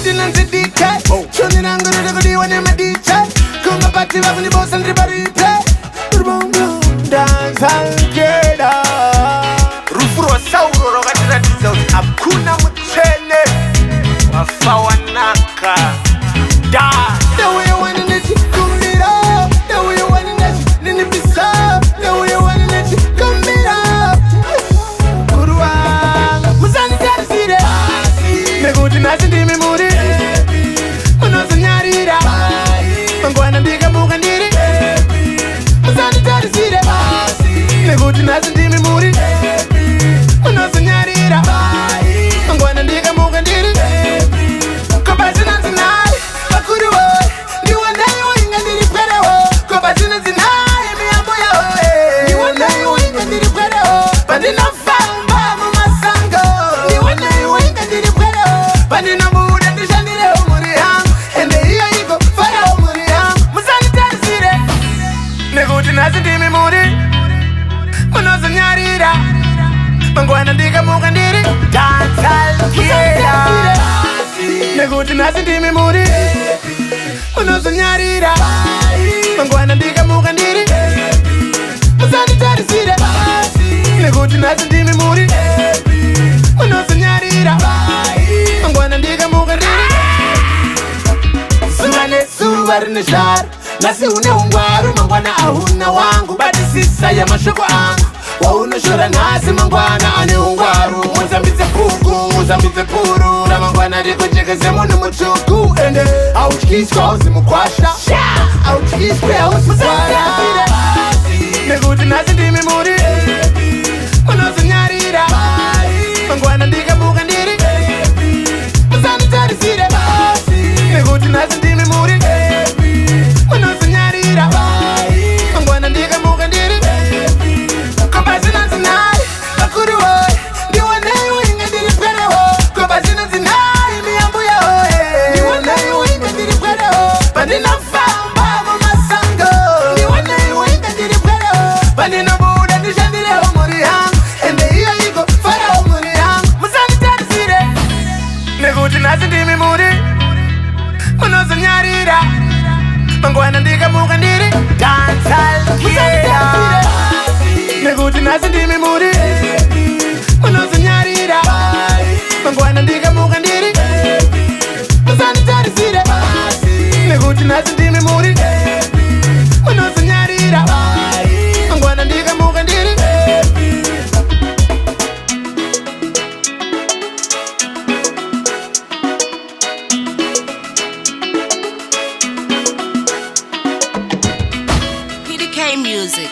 Dinanzi DK Chuni nanguru degudi wane ma DJ Kunga pati wakuni bosan ribarite Dance halkeda Rufuro sauro rogatira dizao Hakuna mchele Wafawanaka Da The way you want it kumbira The way you want it nini bisa The way you want it kumbira Kuruanga Musani tarisire Neguti nasi ndimi muri Unozo nyarira Mangwana ndiga muga ndiri Musani tarisire Neguti nasi ndimi muri Unozo nyarira Mangwana ndiga muga ndiri Kobazi na zinai Bakuri wo Niwa nayo inga ndiri pere wo Kobazi na zinai Miyambo ya hoe Niwa nayo inga ndiri pere wo Bandina famba mumasango Niwa nayo inga ndiri pere wo Bandina muda ndishanire umuri yangu Ende hiyo iko fara umuri yangu Musani tarisire Neguti nasi ndimi muri Unozo nyarira Mangwana ndiga muga ndiri Dance halkeda Neguti nasi ndimi muri Unozo nyarira Mangwana ndiga muga ndiri Musani tarisire Neguti nasi ndimi muri Unozo nyarira Mangwana ndiga muga ndiri Sungane suwari nishar Nasi une ungwaru mangwana ahuna wangu Bati sisa ya mashoko angu Wauno shura nasi mangwana ane ungwaru Muzambitse pugu, muzambitse puru Na mangwana riko chekeze munu muchuku Ende, auchikiswa hausi mukwasha Auchikiswa hausi mukwara Neguti nasi ndimi muri Unozo nyarira Mangwana ndiga muga ndiri Musani tarisire Neguti nasi ndimi muri Unozo nyarira Mangwana ndiga muga ndiri Kobazi na zinai Bakuri wo Niwa nayo inga ndiri pere wo Kobazi na zinai Miyambu ya hoe Niwa nayo inga ndiri pere wo Bandina famba mumasango Niwa nayo inga ndiri pere wo Bandina buda nishandire umuri yangu Ende hiyo iko fara umuri yangu Musani tarisire Neguti nasi ndimi muri Unozo nyarira Mangwana ndiga muga ndiri Dance halkeda Neguti nasi ndimi muri Unozo nyarira Mangwana ndiga muga ndiri Musani tarisire Neguti nasi ndimi muri Unozo nyarira Mangwana ndiga muga ndiri PDK Music.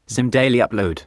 Zim Daily Upload.